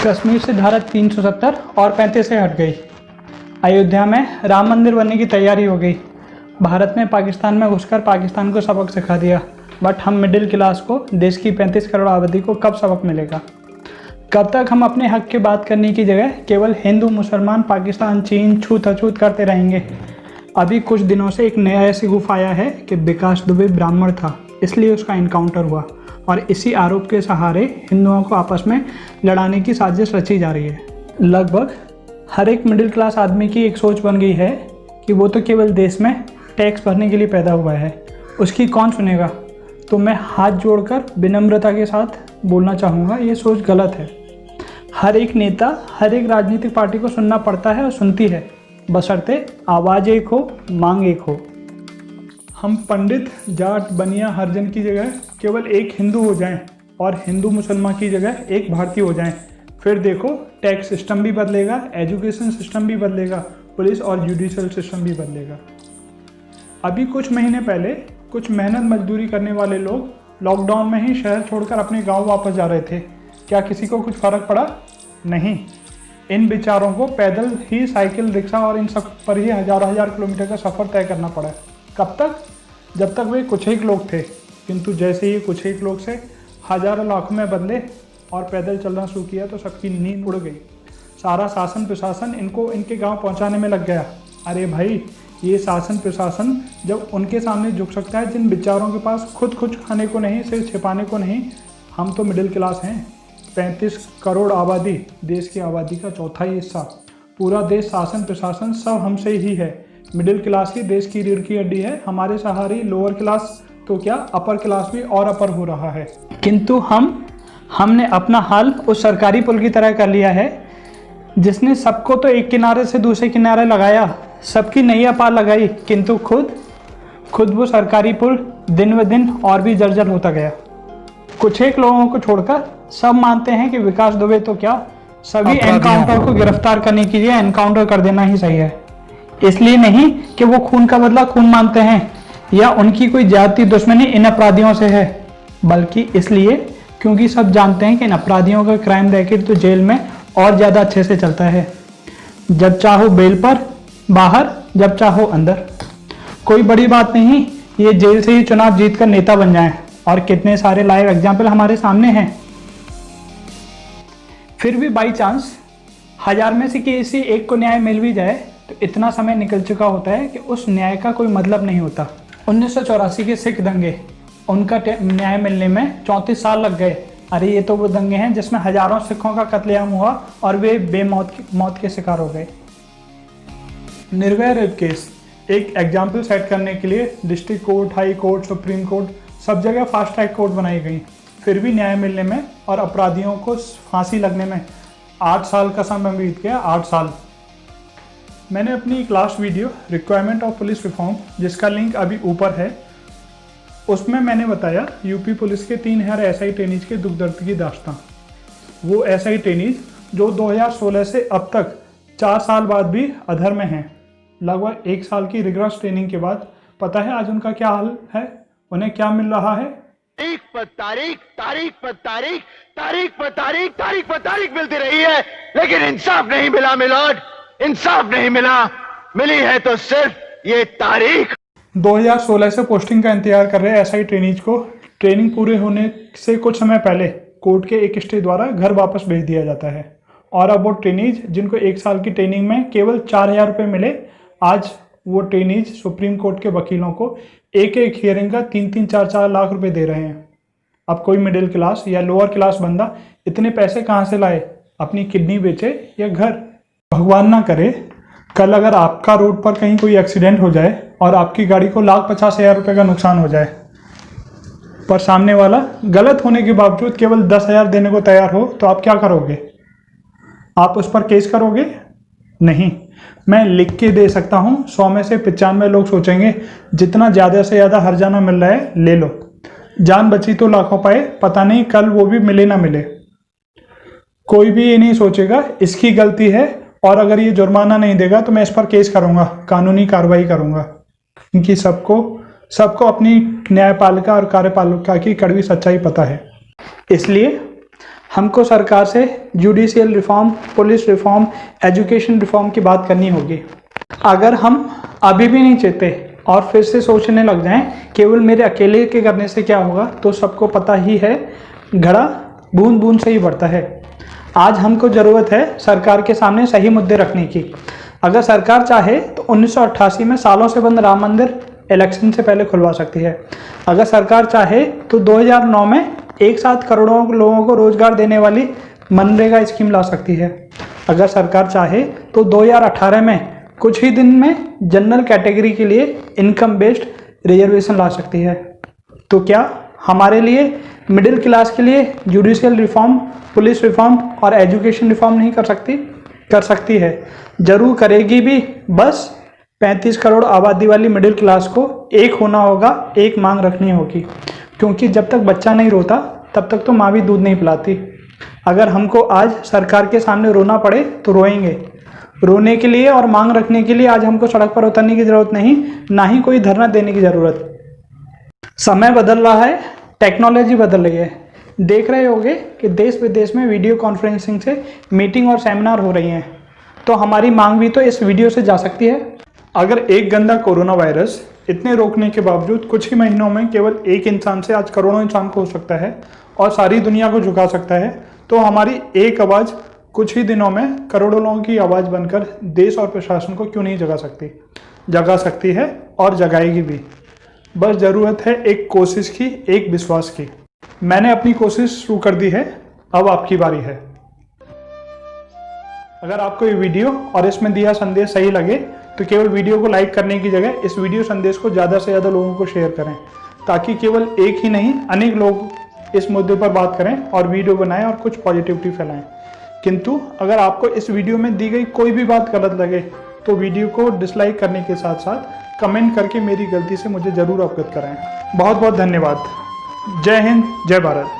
कश्मीर से धारा 370 और 35 से हट गई। अयोध्या में राम मंदिर बनने की तैयारी हो गई। भारत ने पाकिस्तान में घुसकर पाकिस्तान को सबक सिखा दिया। बट हम मिडिल क्लास को, देश की 35 करोड़ आबादी को कब सबक मिलेगा? कब तक हम अपने हक की बात करने की जगह केवल हिंदू, मुसलमान, पाकिस्तान, चीन छूत-अछूत करते रहेंगे? अभी कुछ दिनों से एक नया ऐसी गुफ आया है कि विकास दुबे ब्राह्मण था, इसलिए उसका इनकाउंटर हुआ और इसी आरोप के सहारे हिंदुओं को आपस में लड़ाने की साजिश रची जा रही है। लगभग हर एक मिडिल क्लास आदमी की एक सोच बन गई है कि वो तो केवल देश में टैक्स भरने के लिए पैदा हुआ है, उसकी कौन सुनेगा? तो मैं हाथ जोड़कर विनम्रता के साथ बोलना चाहूँगा, ये सोच गलत है। हर एक नेता, हर एक राजनीतिक पार्टी को सुनना पड़ता है और सुनती है, बशर्ते आवाज़ एक हो, मांग एक हो। हम पंडित, जाट, बनिया, हरिजन की जगह केवल एक हिंदू हो जाएं और हिंदू मुसलमान की जगह एक भारतीय हो जाएं, फिर देखो टैक्स सिस्टम भी बदलेगा, एजुकेशन सिस्टम भी बदलेगा, पुलिस और जुडिशियल सिस्टम भी बदलेगा। अभी कुछ महीने पहले कुछ मेहनत मजदूरी करने वाले लोग लॉकडाउन में ही शहर छोड़कर अपने गांव वापस जा रहे थे। क्या किसी को कुछ फ़र्क पड़ा? नहीं। इन बेचारों को पैदल ही, साइकिल, रिक्शा और इन सब पर ही हज़ार किलोमीटर का सफ़र तय करना पड़ा। कब तक? जब तक वे कुछ एक लोग थे। किंतु जैसे ही कुछ एक लोग से हज़ारों लाखों में बदले और पैदल चलना शुरू किया तो सबकी नींद उड़ गई। सारा शासन प्रशासन इनको इनके गांव पहुंचाने में लग गया। अरे भाई, ये शासन प्रशासन जब उनके सामने झुक सकता है जिन बेचारों के पास खुद कुछ खाने को नहीं, सिर्फ छिपाने को नहीं। हम तो मिडिल क्लास हैं, 35 करोड़ आबादी, देश की आबादी का चौथाई हिस्सा, पूरा देश, शासन प्रशासन सब हमसे ही है। मिडिल क्लास ही देश की रीढ़ की हड्डी है। हमारे सहारे लोअर क्लास तो क्या, अपर क्लास भी और अपर हो रहा है। किंतु हमने अपना हाल उस सरकारी पुल की तरह कर लिया है जिसने सबको तो एक किनारे से दूसरे किनारे लगाया, सबकी नैया पार लगाई, किंतु खुद वो सरकारी पुल दिन ब दिन और भी जर्जर होता गया। कुछ एक लोगों को छोड़कर सब मानते हैं कि विकास दुबे तो क्या, सभी एनकाउंटर को गिरफ्तार करने के लिए एनकाउंटर कर देना ही सही है। इसलिए नहीं कि वो खून का बदला खून मांगते हैं या उनकी कोई जाति दुश्मनी इन अपराधियों से है, बल्कि इसलिए क्योंकि सब जानते हैं कि इन अपराधियों का क्राइम रैकेट तो जेल में और ज़्यादा अच्छे से चलता है। जब चाहो बेल पर बाहर, जब चाहो अंदर। कोई बड़ी बात नहीं, ये जेल से ही चुनाव जीतकर नेता बन जाएं, और कितने सारे लाइव एग्जाम्पल हमारे सामने हैं। फिर भी बाई चांस 1000 में से किसी एक को न्याय मिल भी जाए तो इतना समय निकल चुका होता है कि उस न्याय का कोई मतलब नहीं होता। 1984 के सिख दंगे, उनका न्याय मिलने में 34 साल लग गए। अरे ये तो वो दंगे हैं जिसमें हजारों सिखों का कत्लेआम हुआ और वे मौत के शिकार हो गए। निर्भया रेप केस एक एग्जाम्पल सेट करने के लिए district court, high court, supreme court, सब जगह फास्ट ट्रैक कोर्ट बनाई गई। फिर भी न्याय मिलने में और अपराधियों को फांसी लगने में 8 साल का समय बीत गया। 8 साल। मैंने अपनी एक last video requirement of police reform, जिसका लिंक अभी ऊपर है, उसमें मैंने बताया यूपी पुलिस के 3000 एसआई ट्रेनीज के दुख दर्द की दास्तां। वो एसआई ट्रेनीज जो 2016 से अब तक 4 साल बाद भी अधर में हैं। लगभग 1 साल की रिग्रेस ट्रेनिंग के बाद पता है आज उनका क्या हाल है, उन्हें क्या मिल रहा है? तारीख पर तारीख, तारीख पर तारीख, तारीख पर तारीख, तारीख पर तारीख मिलती रही है, लेकिन इंसाफ नहीं मिला मिलोड, इंसाफ नहीं मिला। मिली है तो सिर्फ ये तारीख। 2016 से पोस्टिंग का इंतजार कर रहे एसआई ट्रेनीज को ट्रेनिंग पूरे होने से कुछ समय पहले कोर्ट के एक स्टे द्वारा घर वापस भेज दिया जाता है। और अब वो ट्रेनीज जिनको 1 साल की ट्रेनिंग में केवल 4000 रुपये मिले, आज वो ट्रेनीज सुप्रीम कोर्ट के वकीलों को एक हियरिंग का 3-3, 4-4 लाख रुपए दे रहे हैं। अब कोई मिडिल क्लास या लोअर क्लास बंदा इतने पैसे कहाँ से लाए? अपनी किडनी बेचे या घर? भगवान ना करे कल अगर आपका रोड पर कहीं कोई एक्सीडेंट हो जाए और आपकी गाड़ी को 1,50,000 रुपये का नुकसान हो जाए, पर सामने वाला गलत होने के बावजूद केवल 10,000 देने को तैयार हो, तो आप क्या करोगे? आप उस पर केस करोगे? नहीं। मैं लिख के दे सकता हूँ, 100 में से 95 लोग सोचेंगे जितना ज़्यादा से ज़्यादा हर्जाना मिल रहा है ले लो, जान बची तो लाखों पाए, पता नहीं कल वो भी मिले ना मिले। कोई भी ये नहीं सोचेगा इसकी गलती है और अगर ये जुर्माना नहीं देगा तो मैं इस पर केस करूँगा, कानूनी कार्रवाई करूँगा, क्योंकि सबको अपनी न्यायपालिका और कार्यपालिका की कड़वी सच्चाई पता है। इसलिए हमको सरकार से judicial reform, police reform, education reform की बात करनी होगी। अगर हम अभी भी नहीं चेते और फिर से सोचने लग जाएं केवल मेरे अकेले के करने से क्या होगा, तो सबको पता ही है घड़ा बूंद बूंद से ही बढ़ता है। आज हमको ज़रूरत है सरकार के सामने सही मुद्दे रखने की। अगर सरकार चाहे तो 1988 में सालों से बंद राम मंदिर इलेक्शन से पहले खुलवा सकती है। अगर सरकार चाहे तो 2009 में एक साथ करोड़ों लोगों को रोजगार देने वाली मनरेगा स्कीम ला सकती है। अगर सरकार चाहे तो 2018 में कुछ ही दिन में जनरल कैटेगरी के लिए इनकम बेस्ड रिजर्वेशन ला सकती है। तो क्या हमारे लिए मिडिल क्लास के लिए जुडिशियल रिफॉर्म, पुलिस रिफॉर्म और एजुकेशन रिफॉर्म नहीं कर सकती? कर सकती है, जरूर करेगी भी। बस 35 करोड़ आबादी वाली मिडिल क्लास को एक होना होगा, एक मांग रखनी होगी। क्योंकि जब तक बच्चा नहीं रोता तब तक तो माँ भी दूध नहीं पिलाती। अगर हमको आज सरकार के सामने रोना पड़े तो रोएंगे। रोने के लिए और मांग रखने के लिए आज हमको सड़क पर उतरने की ज़रूरत नहीं, ना ही कोई धरना देने की ज़रूरत। समय बदल रहा है, टेक्नोलॉजी बदल रही है। देख रहे होंगे कि देश विदेश में वीडियो कॉन्फ्रेंसिंग से मीटिंग और सेमिनार हो रही हैं, तो हमारी मांग भी तो इस वीडियो से जा सकती है। अगर एक गंदा कोरोना वायरस इतने रोकने के बावजूद कुछ ही महीनों में केवल एक इंसान से आज करोड़ों इंसान को हो सकता है और सारी दुनिया को झुका सकता है, तो हमारी एक आवाज़ कुछ ही दिनों में करोड़ों लोगों की आवाज़ बनकर देश और प्रशासन को क्यों नहीं जगा सकती? जगा सकती है और जगाएगी भी। बस ज़रूरत है एक कोशिश की, एक विश्वास की। मैंने अपनी कोशिश शुरू कर दी है, अब आपकी बारी है। अगर आपको ये वीडियो और इसमें दिया संदेश सही लगे तो केवल वीडियो को लाइक करने की जगह इस वीडियो संदेश को ज़्यादा से ज़्यादा लोगों को शेयर करें, ताकि केवल एक ही नहीं अनेक लोग इस मुद्दे पर बात करें और वीडियो बनाएं और कुछ पॉजिटिविटी फैलाएं। किंतु अगर आपको इस वीडियो में दी गई कोई भी बात गलत लगे तो वीडियो को डिसलाइक करने के साथ साथ कमेंट करके मेरी गलती से मुझे ज़रूर अवगत कराएं। बहुत बहुत धन्यवाद। जय हिंद, जय भारत।